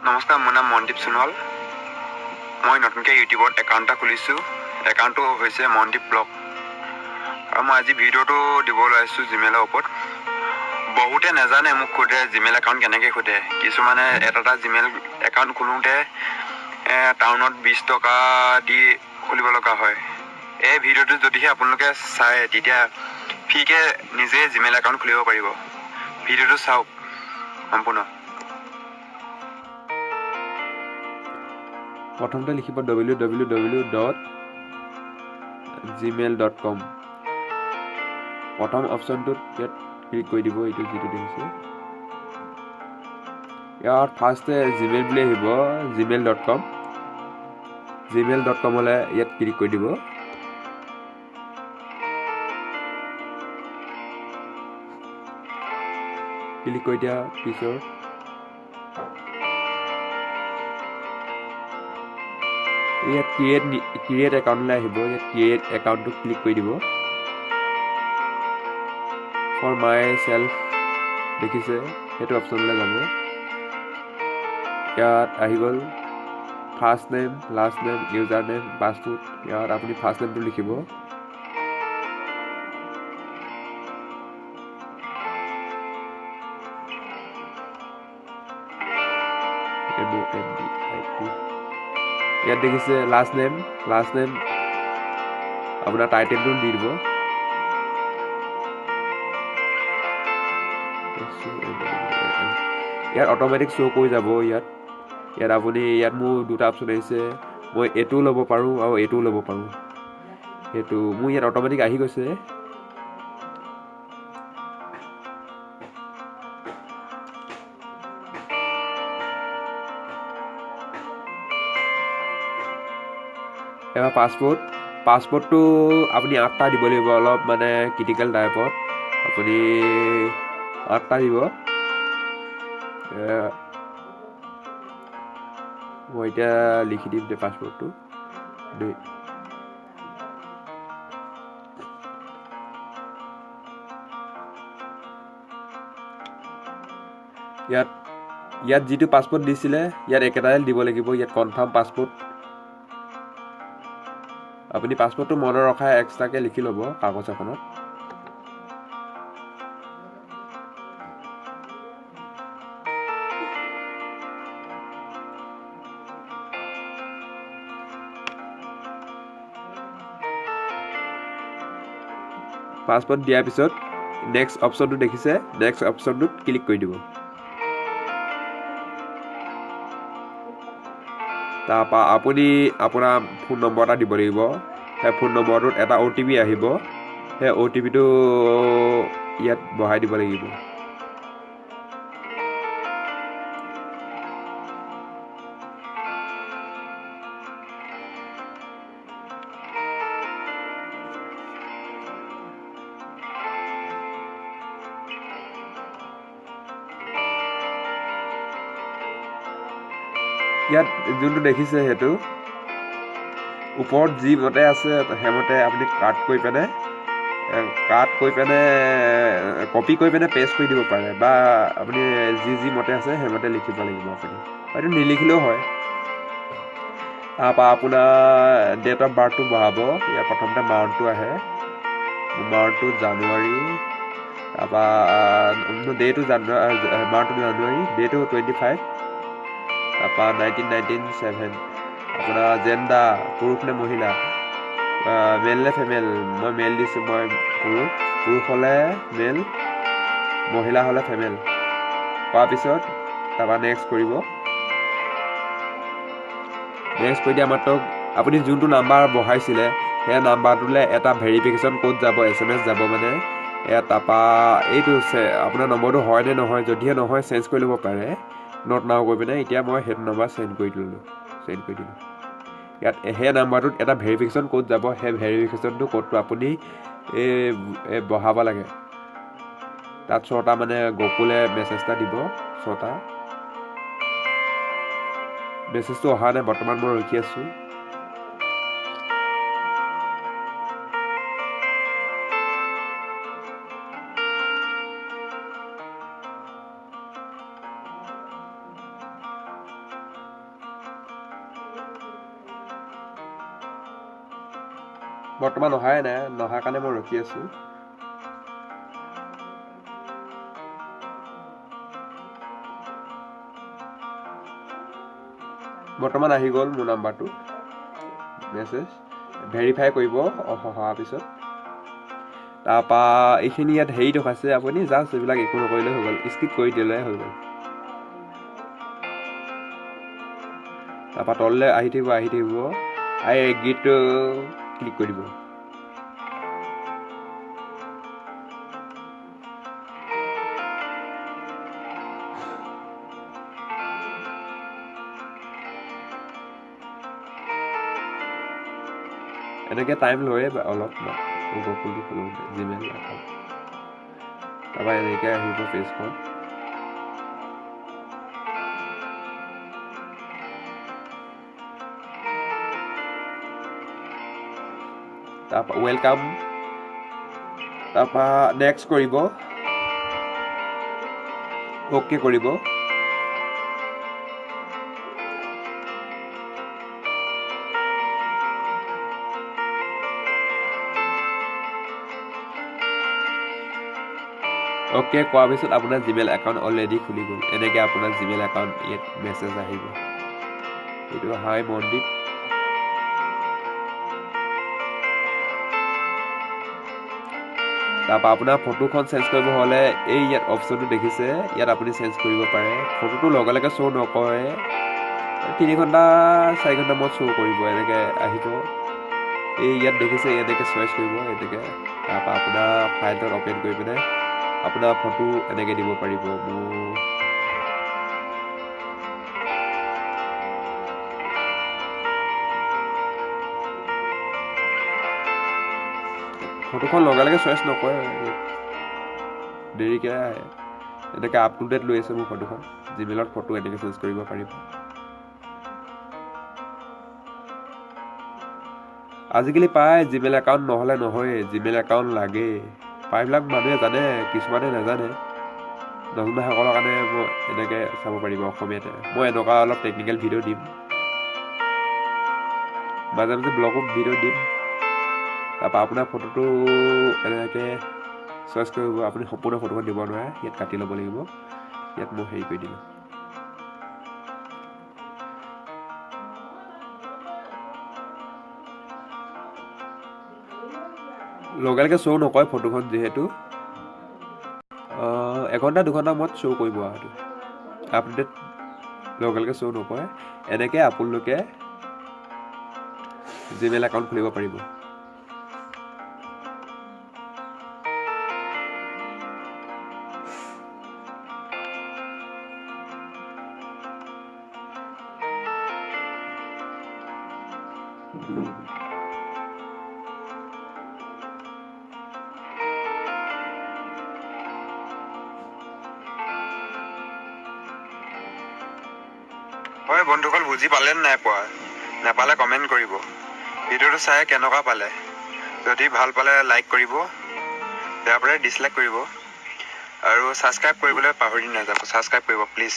নমস্কাৰ, মোৰ নাম মনদীপ সোণোৱাল। মই নতুনকৈ ইউটিউবত একাউণ্ট এটা খুলিছোঁ। একাউণ্টটো হৈছে মনদীপ ব্লগ। আৰু মই আজি ভিডিঅ'টো দিবলৈ আহিছোঁ জিমেইলৰ ওপৰত। বহুতে নাজানে, মোক সোধে জিমেইল একাউণ্ট কেনেকৈ খোলে। কিছুমানে এটা জিমেইল একাউণ্ট খোলোতে টাউনত 20 টকা দি খুলিব লগা হয়। এই ভিডিঅ'টো যদিহে আপোনালোকে চায় তেতিয়া ফ্ৰীকৈ নিজে জিমেইল একাউণ্ট খুলিব পাৰিব। ভিডিঅ'টো চাওক সম্পূৰ্ণ। প্ৰথমতে লিখিব www.gmail.com। প্ৰথম অপশ্যনটোত ইয়াত ক্লিক কৰি দিব। এইটো যিটো দেখিছে ইয়াত ফাৰ্ষ্টে জিমেইল বুলি আহিব gmail.com। gmail.com হ'লে ইয়াত ক্লিক কৰি দিব। ক্লিক কৰি দিয়া পিছত ইয়াত ক্ৰিয়েট একাউণ্টলৈ আহিব। ইয়াত ক্ৰিয়েট একাউণ্টটো ক্লিক কৰি দিব। ফৰ মাই চেল্ফ দেখিছে সেইটো অপশ্যনলৈ যাব। ইয়াত আহি গ'ল first name, last name, user name, password. ইয়াত আপুনি ফাৰ্ষ্ট নেমটো লিখিব। ইয়াত দেখিছে লাষ্ট নেম আপোনাৰ টাইটেলটো দি দিব। ইয়াত অট'মেটিক শ্ব' কৰি যাব। ইয়াত আপুনি মোৰ দুটা অপশ্যন আহিছে। মই এইটোও ল'ব পাৰোঁ আৰু এইটোও ল'ব পাৰোঁ। সেইটো মোৰ ইয়াত অট'মেটিক আহি গৈছে। এবাৰ পাছপৰ্টটো আপুনি 8টা দিব লাগিব। অলপ মানে ক্ৰিটিকেল টাইপত আপুনি 8টা দিব। মই এতিয়া লিখি দিম যে পাছপৰ্টটো ইয়াত যিটো পাছপৰ্ট দিছিলে ইয়াত একেটাই দিব লাগিব। ইয়াত কনফাৰ্ম পাছপৰ্ট। আপুনি পাছপৰ্টটো মনত ৰখাই এক্সট্ৰাকৈ লিখি ল'ব কাগজ এখনত। পাছপৰ্ট দিয়াৰ পিছত নেক্সট অপশ্যনটো দেখিছে, নেক্সট অপশ্যনটোত ক্লিক কৰি দিব। তাৰপৰা আপুনি আপোনাৰ ফোন নম্বৰ এটা দিব লাগিব। সেই ফোন নম্বৰটোত এটা OTP আহিব। সেই OTPটো ইয়াত বহাই দিব লাগিব। ইয়াত যোনটো দেখিছে সেইটো ওপৰত যি মতে আছে সেইমতে আপুনি কাট কৰি পিনে কপি কৰি পিনে পেষ্ট কৰি দিব পাৰে, বা আপুনি যি মতে আছে সেইমতে লিখিব লাগিব। আপুনি হয়তো নিলিখিলেও হয়। তাৰপৰা আপোনাৰ ডেট অফ বাৰ্থটো বহাব। ইয়াত প্ৰথমতে মান্থটো আহে। মান্থটো জানুৱাৰী। তাৰপৰা মান্থটো জানুৱাৰী, ডেটো 25। তাৰপৰা 1997। আপোনাৰ জেণ্ডাৰ পুৰুষ নে মহিলা, মেল নে ফিমেল। মই মেল দিছোঁ, মই পুৰুষ হ'লে মেল, মহিলা হ'লে ফিমেল। কৰাৰ পিছত তাৰপৰা নেক্সট কৰিব। নেক্সট কৰি দিয়া মাত্ৰ আপুনি যোনটো নাম্বাৰ বহাইছিলে সেই নাম্বাৰটোলৈ এটা ভেৰিফিকেশ্যন কোড যাব, SMS যাব। মানে তাৰপৰা এইটো আপোনাৰ নম্বৰটো হয় নে নহয়, যদিহে নহয় চেঞ্জ কৰি ল'ব পাৰে নট নাও কৰি পিনে। এতিয়া মই সেইটো নাম্বাৰ চেঞ্জ কৰি দিলোঁ। ইয়াত সেই নাম্বাৰটোত এটা ভেৰিফিকেশ্যন কোড যাব। সেই ভেৰিফিকেশ্যনটো কোডটো আপুনি বহাব লাগে। তাত 6টা মানে গকুলে মেছেজ এটা দিব। 6টা মেছেজটো অহা নাই বৰ্তমান, মই ৰখি আছোঁ। বৰ্তমান অহাই নাই, নহাৰ কাৰণে মই ৰখি আছোঁ। বৰ্তমান আহি গ'ল মোৰ নাম্বাৰটো মেছেজ, ভেৰিফাই কৰিব অহাৰ পিছত। তাৰপৰা এইখিনি ইয়াত হেৰি দেখাইছে, আপুনি জাষ্ট এইবিলাক একো নকৰিলে হৈ গ'ল, স্কিপ কৰি দিলে হৈ গ'ল। তাৰপৰা তললৈ আহি থাকিব আই এগ্ৰীটো ক্লিক কৰি দিব। এনেকৈ টাইম লয়ে অলপ গুগলটো খোলোতে জিমেইল একাউণ্ট। তাৰপৰা এনেকৈ আহিব পেজখন। তাৰপৰা ৱেলকাম, তাৰপৰা নেক্সট কৰিব, অ'কে কৰিব। অ'কে কোৱাৰ পিছত আপোনাৰ জিমেইল একাউণ্ট অলৰেডি খুলি গ'ল। এনেকৈ আপোনাৰ জিমেইল একাউণ্ট ইয়াত মেছেজ আহিব, এইটো হাই মনদীপ। তাৰপৰা আপোনাৰ ফটোখন চেঞ্জ কৰিব হ'লে এই ইয়াত অপশ্যনটো দেখিছে, ইয়াত আপুনি চেঞ্জ কৰিব পাৰে। ফটোটো লগে লগে শ্ব' নকৰে, 3 ঘণ্টা 4 ঘণ্টা মূৰত শ্ব' কৰিব। এনেকৈ আহিব, এই ইয়াত দেখিছে, এনেকৈ চইচ কৰিব এনেকৈ। তাৰপৰা আপোনাৰ ফাইলটোত অ'পেন কৰি পিনে আপোনাৰ ফটো এনেকৈ দিব পাৰিব। ফটোখন লগে লগে চইচ নকৰে, দেৰিকৈ আহে। এনেকৈ আপ টু ডেট লৈ আছে মোৰ ফটোখন। জিমেইলত ফটো এনেকৈ চেঞ্জ কৰিব পাৰিব। আজিকালি প্ৰায় জিমেইল একাউণ্ট নহ'লে নহয়েই, জিমেইল একাউণ্ট লাগেই। প্ৰায়বিলাক মানুহে জানে, কিছুমানে নাজানে। নজনাসকলৰ কাৰণে মই এনেকৈ চাব পাৰিব অসমীয়াতে। মই এনেকুৱা অলপ টেকনিকেল ভিডিঅ' দিম, মাজে মাজে ব্লগো ভিডিঅ' দিম। তাৰপৰা আপোনাৰ ফটোটো এনেকৈ চইচ কৰিব। আপুনি সম্পূৰ্ণ ফটোখন দিব নোৱাৰে, ইয়াত কাটি ল'ব লাগিব। ইয়াত মই হেৰি কৰি দিলোঁ। লগে লগে শ্ব' নকৰে ফটোখন, যিহেতু 1 ঘণ্টা 2 ঘণ্টা মূৰত শ্ব' কৰিব আৰু সেইটো আপডেট লগে লগে শ্ব' নকৰে। এনেকৈ আপোনালোকে জিমেইল একাউণ্ট খুলিব পাৰিব। হয় বন্ধুসকল, বুজি পালে নাই পোৱা? নাপালে কমেণ্ট কৰিব। ভিডিঅ'টো চাই কেনেকুৱা পালে? যদি ভাল পালে লাইক কৰিব, বেয়া পালে ডিছলাইক কৰিব, আৰু ছাবস্ক্ৰাইব কৰিবলৈ পাহৰি নাযাব। ছাবস্ক্ৰাইব কৰিব প্লিজ।